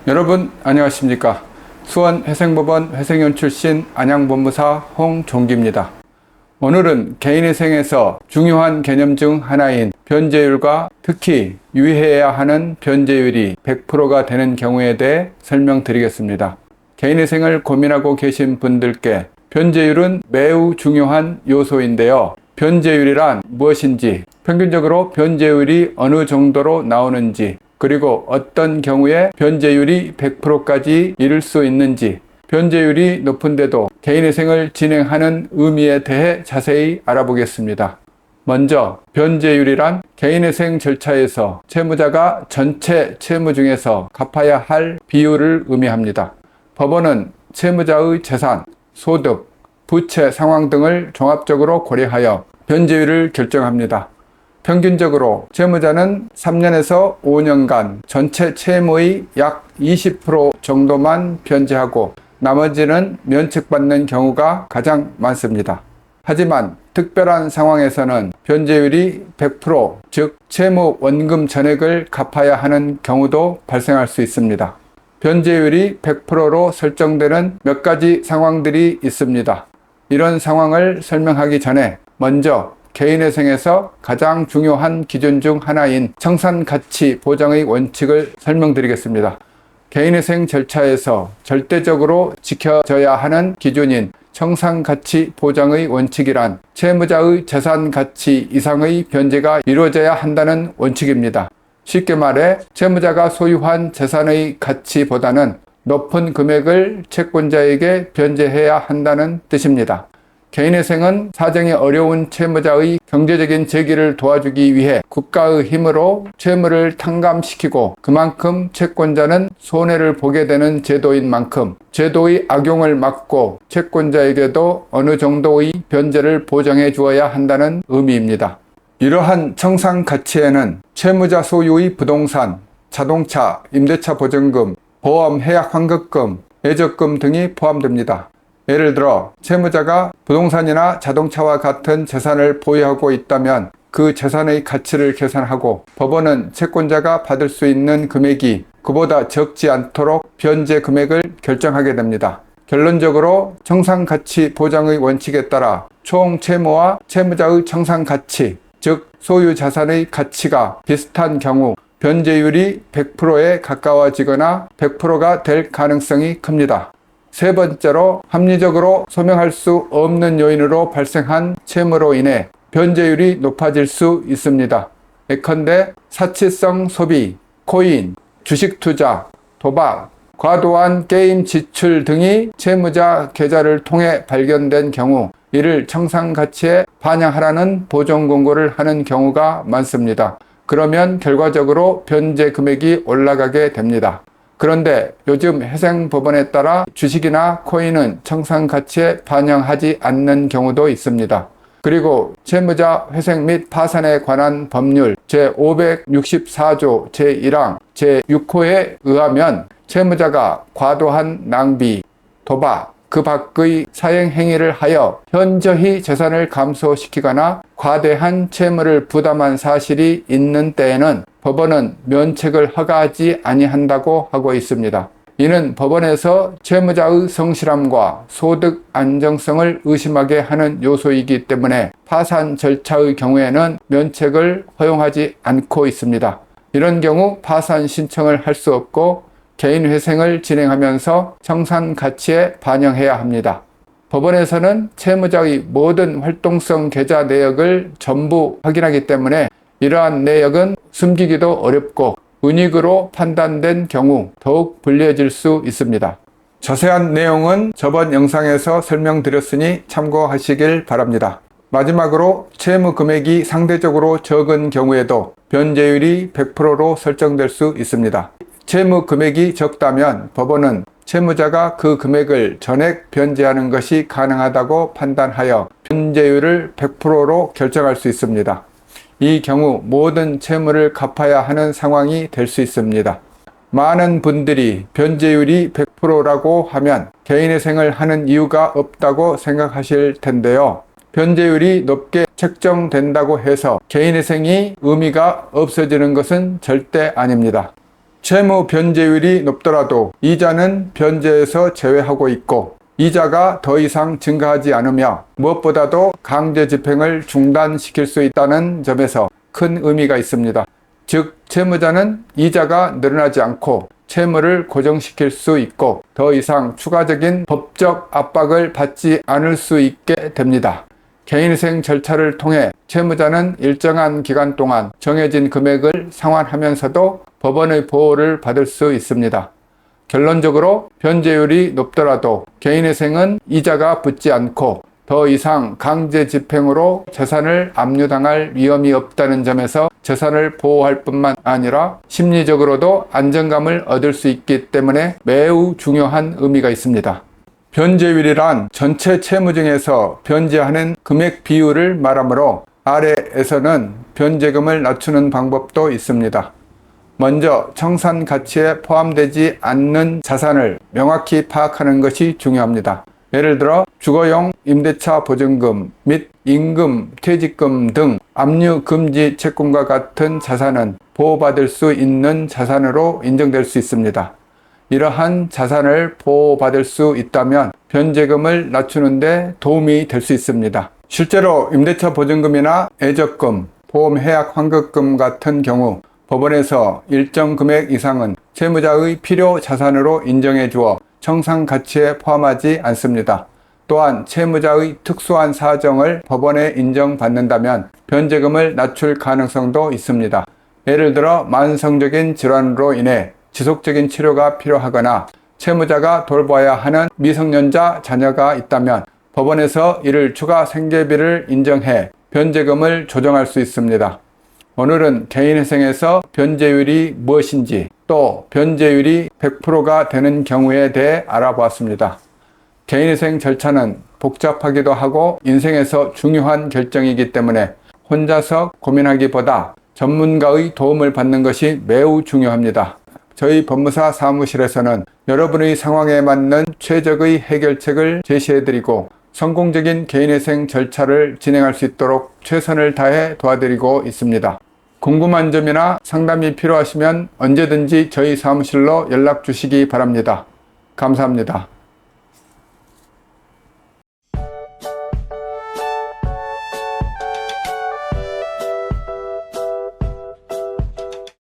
여러분 안녕하십니까. 수원회생법원 회생위원 출신 안양법무사 홍종기입니다. 오늘은 개인회생에서 중요한 개념 중 하나인 변제율과 특히 유의해야 하는 변제율이 100%가 되는 경우에 대해 설명드리겠습니다. 개인회생을 고민하고 계신 분들께 변제율은 매우 중요한 요소인데요. 변제율이란 무엇인지, 평균적으로 변제율이 어느 정도로 나오는지, 그리고 어떤 경우에 변제율이 100%까지 이룰 수 있는지, 변제율이 높은데도 개인회생을 진행하는 의미에 대해 자세히 알아보겠습니다. 먼저 변제율이란 개인회생 절차에서 채무자가 전체 채무 중에서 갚아야 할 비율을 의미합니다. 법원은 채무자의 재산, 소득, 부채 상황 등을 종합적으로 고려하여 변제율을 결정합니다. 평균적으로 채무자는 3년에서 5년간 전체 채무의 약 20% 정도만 변제하고 나머지는 면책받는 경우가 가장 많습니다. 하지만 특별한 상황에서는 변제율이 100%, 즉 채무 원금 전액을 갚아야 하는 경우도 발생할 수 있습니다. 변제율이 100%로 설정되는 몇 가지 상황들이 있습니다. 이런 상황을 설명하기 전에 먼저 개인회생에서 가장 중요한 기준 중 하나인 청산가치 보장의 원칙을 설명드리겠습니다. 개인회생 절차에서 절대적으로 지켜져야 하는 기준인 청산가치 보장의 원칙이란 채무자의 재산 가치 이상의 변제가 이루어져야 한다는 원칙입니다. 쉽게 말해 채무자가 소유한 재산의 가치보다는 높은 금액을 채권자에게 변제해야 한다는 뜻입니다. 개인회생은 사정이 어려운 채무자의 경제적인 재기를 도와주기 위해 국가의 힘으로 채무를 탕감시키고 그만큼 채권자는 손해를 보게 되는 제도인 만큼 제도의 악용을 막고 채권자에게도 어느 정도의 변제를 보장해 주어야 한다는 의미입니다. 이러한 청산가치에는 채무자 소유의 부동산, 자동차, 임대차 보증금, 보험 해약 환급금, 예적금 등이 포함됩니다. 예를 들어 채무자가 부동산이나 자동차와 같은 재산을 보유하고 있다면 그 재산의 가치를 계산하고 법원은 채권자가 받을 수 있는 금액이 그보다 적지 않도록 변제 금액을 결정하게 됩니다. 결론적으로 청산가치 보장의 원칙에 따라 총 채무와 채무자의 청산가치, 즉 소유 자산의 가치가 비슷한 경우 변제율이 100%에 가까워지거나 100%가 될 가능성이 큽니다. 세 번째로 합리적으로 소명할 수 없는 요인으로 발생한 채무로 인해 변제율이 높아질 수 있습니다. 예컨대 사치성 소비, 코인, 주식 투자, 도박, 과도한 게임 지출 등이 채무자 계좌를 통해 발견된 경우 이를 청산가치에 반영하라는 보정 공고를 하는 경우가 많습니다. 그러면 결과적으로 변제 금액이 올라가게 됩니다. 그런데 요즘 회생법원에 따라 주식이나 코인은 청산가치에 반영하지 않는 경우도 있습니다. 그리고 채무자 회생 및 파산에 관한 법률 제564조 제1항 제6호에 의하면 채무자가 과도한 낭비, 도박, 그 밖의 사행행위를 하여 현저히 재산을 감소시키거나 과대한 채무를 부담한 사실이 있는 때에는 법원은 면책을 허가하지 아니한다고 하고 있습니다. 이는 법원에서 채무자의 성실함과 소득 안정성을 의심하게 하는 요소이기 때문에 파산 절차의 경우에는 면책을 허용하지 않고 있습니다. 이런 경우 파산 신청을 할 수 없고 개인회생을 진행하면서 청산가치에 반영해야 합니다. 법원에서는 채무자의 모든 활동성 계좌 내역을 전부 확인하기 때문에 이러한 내역은 숨기기도 어렵고 은닉으로 판단된 경우 더욱 불리해질 수 있습니다. 자세한 내용은 저번 영상에서 설명드렸으니 참고하시길 바랍니다. 마지막으로 채무 금액이 상대적으로 적은 경우에도 변제율이 100%로 설정될 수 있습니다. 채무 금액이 적다면 법원은 채무자가 그 금액을 전액 변제하는 것이 가능하다고 판단하여 변제율을 100%로 결정할 수 있습니다. 이 경우 모든 채무를 갚아야 하는 상황이 될 수 있습니다. 많은 분들이 변제율이 100%라고 하면 개인회생을 하는 이유가 없다고 생각하실 텐데요. 변제율이 높게 책정된다고 해서 개인회생이 의미가 없어지는 것은 절대 아닙니다. 채무 변제율이 높더라도 이자는 변제에서 제외하고 있고 이자가 더 이상 증가하지 않으며 무엇보다도 강제 집행을 중단시킬 수 있다는 점에서 큰 의미가 있습니다. 즉 채무자는 이자가 늘어나지 않고 채무를 고정시킬 수 있고 더 이상 추가적인 법적 압박을 받지 않을 수 있게 됩니다. 개인회생 절차를 통해 채무자는 일정한 기간 동안 정해진 금액을 상환하면서도 법원의 보호를 받을 수 있습니다. 결론적으로 변제율이 높더라도 개인회생은 이자가 붙지 않고 더 이상 강제 집행으로 재산을 압류당할 위험이 없다는 점에서 재산을 보호할 뿐만 아니라 심리적으로도 안정감을 얻을 수 있기 때문에 매우 중요한 의미가 있습니다. 변제율이란 전체 채무 중에서 변제하는 금액 비율을 말하므로 아래에서는 변제금을 낮추는 방법도 있습니다. 먼저 청산 가치에 포함되지 않는 자산을 명확히 파악하는 것이 중요합니다. 예를 들어 주거용 임대차 보증금 및 임금, 퇴직금 등 압류 금지 채권과 같은 자산은 보호받을 수 있는 자산으로 인정될 수 있습니다. 이러한 자산을 보호받을 수 있다면 변제금을 낮추는 데 도움이 될 수 있습니다. 실제로 임대차 보증금이나 애적금, 보험 해약 환급금 같은 경우 법원에서 일정 금액 이상은 채무자의 필요 자산으로 인정해 주어 청산 가치에 포함하지 않습니다. 또한 채무자의 특수한 사정을 법원에 인정받는다면 변제금을 낮출 가능성도 있습니다. 예를 들어 만성적인 질환으로 인해 지속적인 치료가 필요하거나 채무자가 돌봐야 하는 미성년자 자녀가 있다면 법원에서 이를 추가 생계비를 인정해 변제금을 조정할 수 있습니다. 오늘은 개인회생에서 변제율이 무엇인지 또 변제율이 100%가 되는 경우에 대해 알아보았습니다. 개인회생 절차는 복잡하기도 하고 인생에서 중요한 결정이기 때문에 혼자서 고민하기보다 전문가의 도움을 받는 것이 매우 중요합니다. 저희 법무사 사무실에서는 여러분의 상황에 맞는 최적의 해결책을 제시해드리고 성공적인 개인회생 절차를 진행할 수 있도록 최선을 다해 도와드리고 있습니다. 궁금한 점이나 상담이 필요하시면 언제든지 저희 사무실로 연락 주시기 바랍니다. 감사합니다.